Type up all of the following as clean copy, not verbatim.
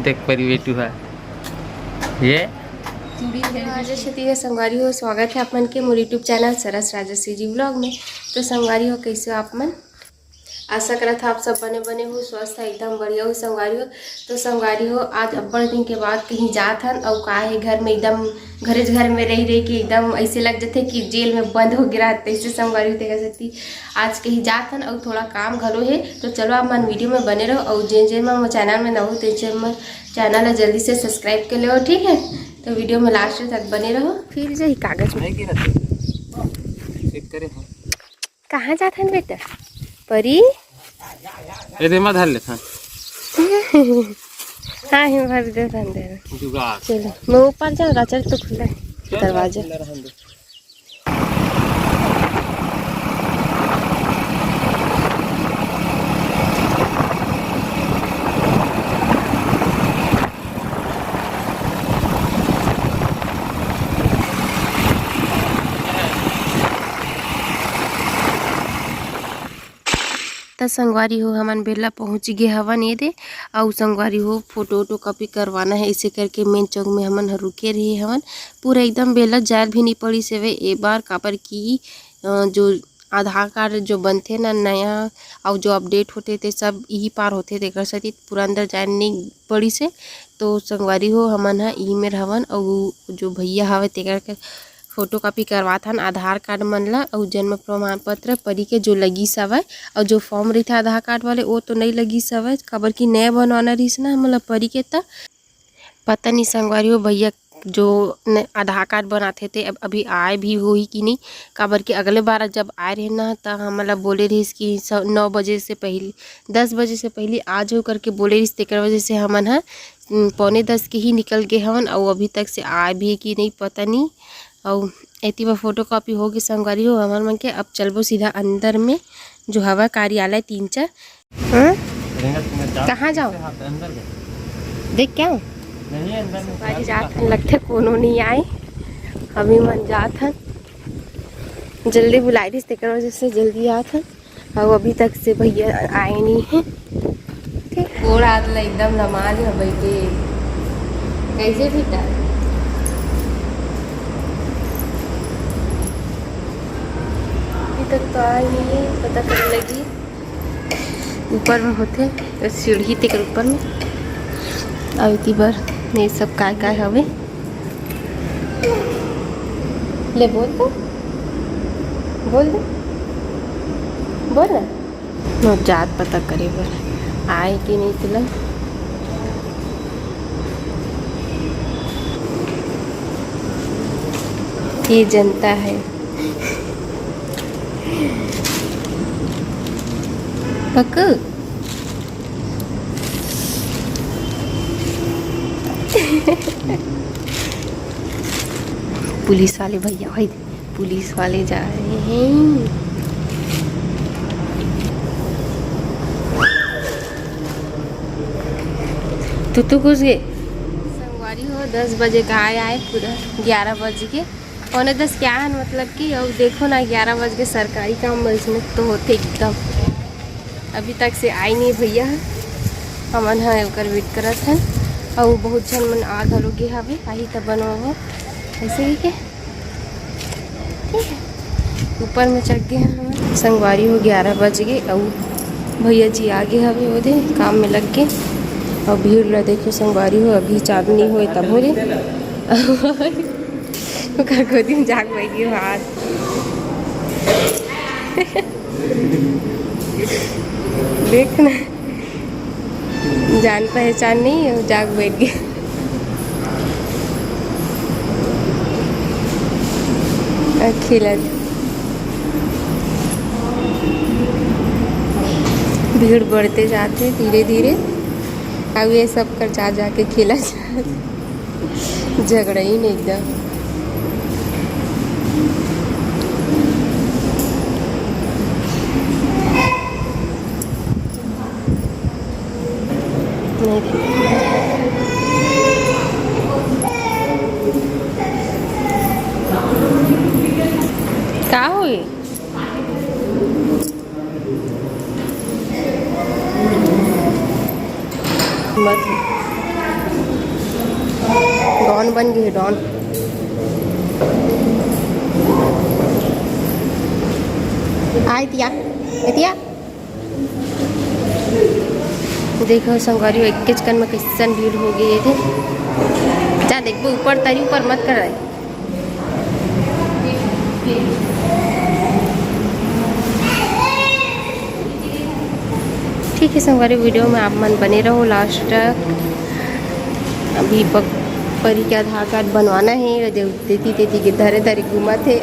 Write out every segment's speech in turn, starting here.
देख परी बेटू है ये राजश्री संगवारी हो। स्वागत है आप मन के मोर यूट्यूब चैनल सरस राजश्री जी व्लॉग में। तो संगवारी हो कैसे हो आप मन? आशा करत आप सब बने हो, स्वस्थ है, एकदम बढ़िया हो संगवारी हो। तो संगवारी हो आज अब्बड़ दिन के बाद कहीं जात हन और का है घर में एकदम घर में रह के एकदम ऐसे लग जाते कि जेल में बंद हो गिरा तैसे संगवारी हो कह सकती। आज कहीं जात हन और थोड़ा काम घलो है। तो चलो आप मन वीडियो में बने रहो और जिन मैं चैनल में न हो तो चैनल जल्दी से सब्सक्राइब कर लो, ठीक है? तो वीडियो में लास्ट तक बने रहो। फिर जो कागज में कहाँ जाते हैं बेटा? परी ये मत धर ले था। हाँ ही भर दे अंदर। चलो मैं ऊपर जाऊँगा, चल तो खुला है दरवाजा। तो संगवारी हो हमन बेला पहुँच गए हवन ये दे और संगवारी हो फोटो कॉपी करवाना है, इसे करके मेन चौक में हमन रुके रहे हवन। पूरा एकदम बेला जायल भी नहीं पड़ी से वे एक बार कापर की जो आधार कार्ड जो बनते ना नया और जो अपडेट होते थे सब यही पार होते थे सती पूरा अंदर जाए नहीं पड़ी से। तो संगवारी हो हमन हा ई में हवन और जो भैया हवे तेकर फोटो कॉपी करवाथन आधार कार्ड मन ला और जन्म प्रमाण पत्र परी के जो लगी सवय और जो फॉर्म रही था आधार कार्ड वाले वो तो नहीं लगी सवय काबर की नया बनवाना रहीस ना मतलब परी के त पता नहीं संगवारी हो भैया जो आधार कार्ड बनाते थे अब अभी आए भी हो ही कि नहीं। काबर कि अगले बार जब आए रहे ना तो हम बोले रहीस कि 9 बजे से पहले 10 बजे से पहले आ जाओ करके बोले रहीस। तेकर वजह से हमन हा 9:45 के ही निकल गए हवन और अभी तक से आए भी कि नहीं पता नहीं। और एती बार फोटो कॉपी होगी संगवारी हो हमार मन के। अब चलबो सीधा अंदर में जो हवा कार्यालय 3-4। कहाँ जाओ देख क्या संगवारी जात हन लगते कोनो नहीं आए अभी मन जात हन जल्दी बुलाई रही तेकर वजह से जल्दी आत हन और अभी तक से भैया आए नहीं है। ठीक गोड़ हाथ ला एकदम नमाज है बैठे कैसे बेटा तक तो आई नहीं है, पता करने लगी ऊपर में होते तो सीढ़ी तक ऊपर में आती बार ये सब काय हवे ले बोल दो बोल दो बोल ना जात पता करे बर आए कि नहीं तुला ये जनता है पक पुलिस वाले भैया भाई पुलिस वाले जा रहे हैं। तू घुस गए संगवारी हो 10 बजे का आए पूरा 11 बज के 9:45 क्या है मतलब कि और देखो ना 11 बज के सरकारी काम में तो होते एकदम अभी तक से आई नहीं भैया हमन हा ओकर वेट करत हैं और बहुत जन मन आ घलो गे हवे आई तब बनवा ऐसे ही के ठीक है। ऊपर में चढ़ गए हम संगवारी हो 11 बज गए और भैया जी आगे हवे ओदे काम में लग गए और भीड़ ला देखो संगवारी हो अभी चांदनी हो तब हो रे गोदी में जाग बैठी हाथ देखना जान पहचान नहीं है जाग बैठ गया। खिला भीड़ बढ़ते जाते धीरे धीरे अब ये सब कर जा जाके खिला झगड़ा ही नहीं एकदम का हुई मत डॉन बन गए डॉन। आय तिया तिया देखो संगवारी एक कन में कैसन भीड़ हो गई थे। जा देखो ऊपर तरी ऊपर मत कर रहे। ठीक है संगवारी वीडियो में आप मन बने रहो लास्ट तक। अभी परी के आधार कार्ड बनवाना है। देती देती के धरे धरे घूमा थे।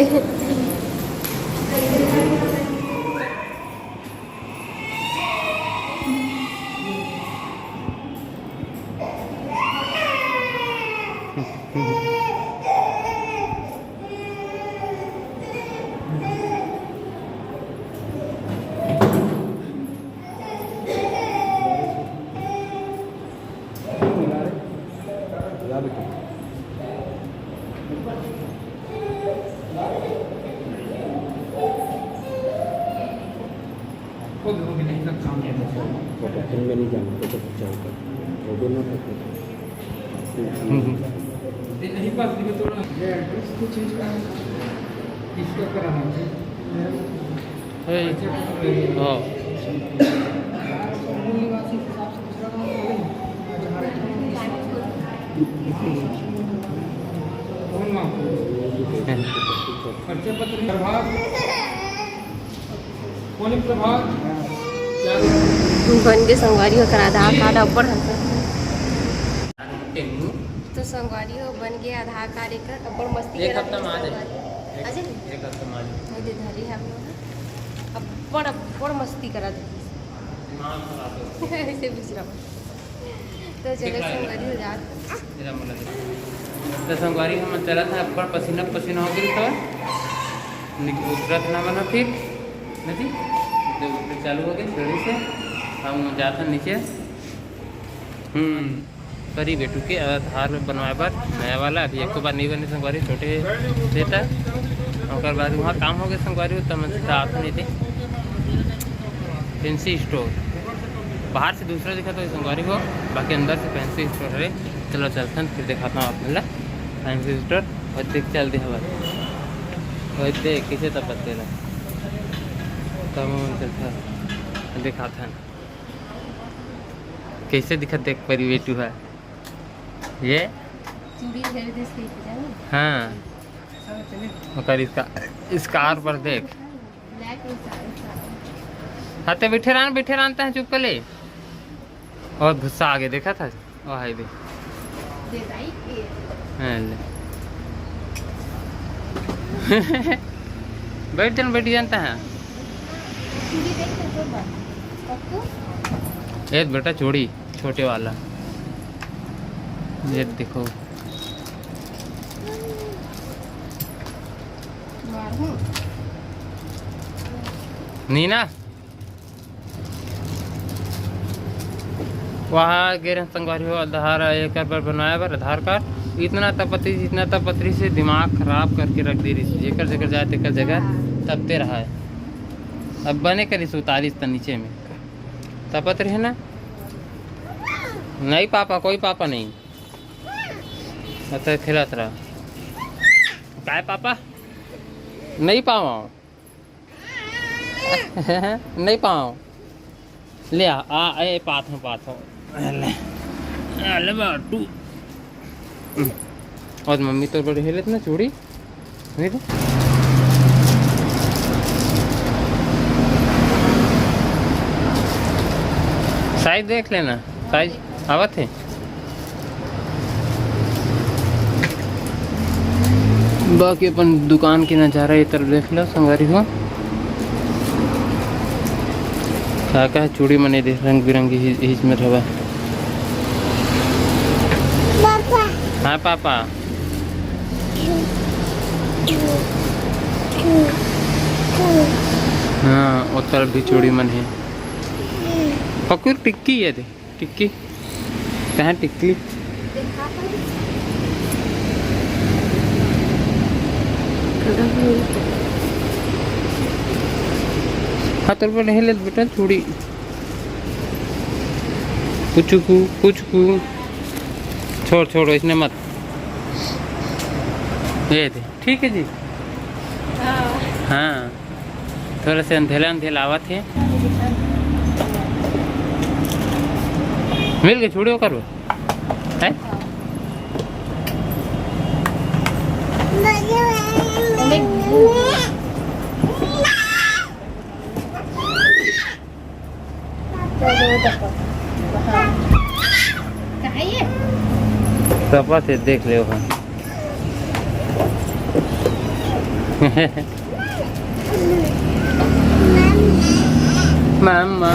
में नहीं जाना तो जाऊँगा वो दोनों नहीं पास तो एड्रेस को चेंज करना इसका कराना परिचय पत्र प्रभात कौन प्रभात बन के संगवारी हो कर आधार कार्ड ऊपर तो संगवारी हो बन गए आधार कार्ड एक ऊपर मस्ती एक हफ्ता में आ जाए। अजय एक हफ्ता में आ जाए। दे धरी हम लोग ऊपर मस्ती करा दे ऐसे बिचरा तो चलो संगवारी हो जात तो संगवारी हम चला था ऊपर पसीना पसीना हो गई तो उतरत ना बना फिर नहीं तो फिर चालू हो गई सीढ़ी से हम जाते नीचे परी बेटू के आधार बनवाए पर नया वाला अभी एक बार नहीं बने संगवारी छोटे देता और बाद वहाँ काम हो गया संगवारी तब मैं आते नहीं थे फैंसी स्टोर बाहर से दूसरा दिखा तो संगवारी को बाकी अंदर से फैंसी स्टोर है। चलो चलते हैं फिर दिखाता हूँ आप मिला फैंसी स्टोर और देख चलते हवा देख किसे तब पत्ते ला तब चलता दिखाता है कैसे दिखा देख परी बेटू है ये हाँ और इसका स्कार पर देख हाथे बैठे रहता है चुप कर ले और गुस्सा आगे देखा था ओ हाय दे बैठ जानता है ये बेटा चूड़ी छोटे वाला ये देखो नीना वहाँ गिर संगवारी हो आधार एक बार बनाया पर आधार कार्ड इतना तपत्री से दिमाग खराब करके रख दे रही जेकर जगह जाए तेकर जगह तपते रहा है। अब बने करी 47 तक नीचे में तपत रहे ना नहीं पापा कोई पापा नहीं मतलब खिलात रहा काय पापा नहीं पाओ नहीं पाओ ले आ ए पाथ हो बाटू और मम्मी तो बड़े हेलत ना चूड़ी साइज देख लेना साइज आवत है बाकी अपन दुकान की नज़ारा ये तरफ देख लो संगवारी हो क्या चूड़ी मने दे रंग बिरंगी हिज में रहा हाँ पापा हाँ वो तरफ भी चूड़ी मन है पकड़ टिक्की है दे टिक्की कहाँ टिक्की हाँ तर पर नहीं ले बेटा चूड़ी कुछ को छोड़ इसने मत ये दे ठीक है जी। हाँ थोड़ा से अंधेला अंधेला आवत है। मिल गए छोड़ो करो है। सपा से देख ले हम। मामा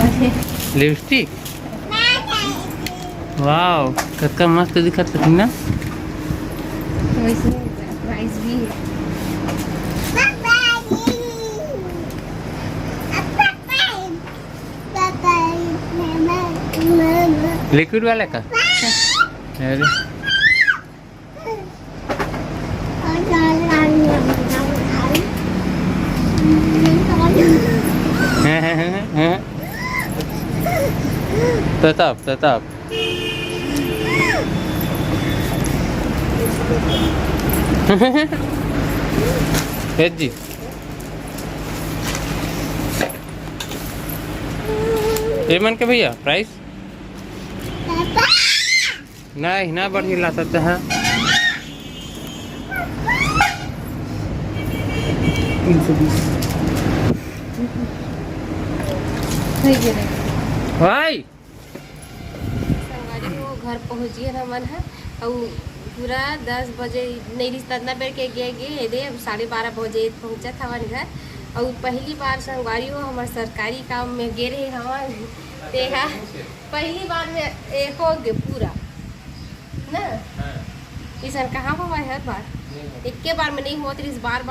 लिपस्टिक वाओ कितना मस्त दिखत है ना। प्राइस भी है। लिक्विड वाला का अरे तताप जी ये मन के भैया प्राइस नहीं ना बढ़िया ला सकते हैं। 320 भाई संगवारी वो घर पहुँच गए हमन है और पूरा 10 बजे नहीं रिश्ता इतना बेर के गए दे 12:30 बजे पहुँचा था हमारे घर। और पहली बार संगवारी हो हमारे सरकारी काम में गे रहे हमारे देखा पहली बार में एक हो गए पूरा ना। इस कहाँ हुआ है हर बार एक के बार में नहीं होत रही बार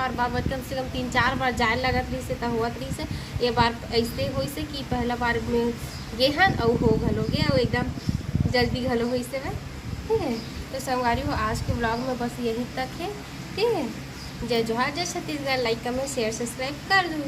कम से कम 3-4 बार जाए लगत रही से तो होत रही से। ये बार ऐसे हो से कि पहला बार में गे हन और हो घलो गे और एकदम जल्दी घलो हो से ठीक है। तो संगवारी हो आज के ब्लॉग में बस यहीं तक है ठीक है। जय जोहार जय Chhattisgarh. Like comment share subscribe कर दो।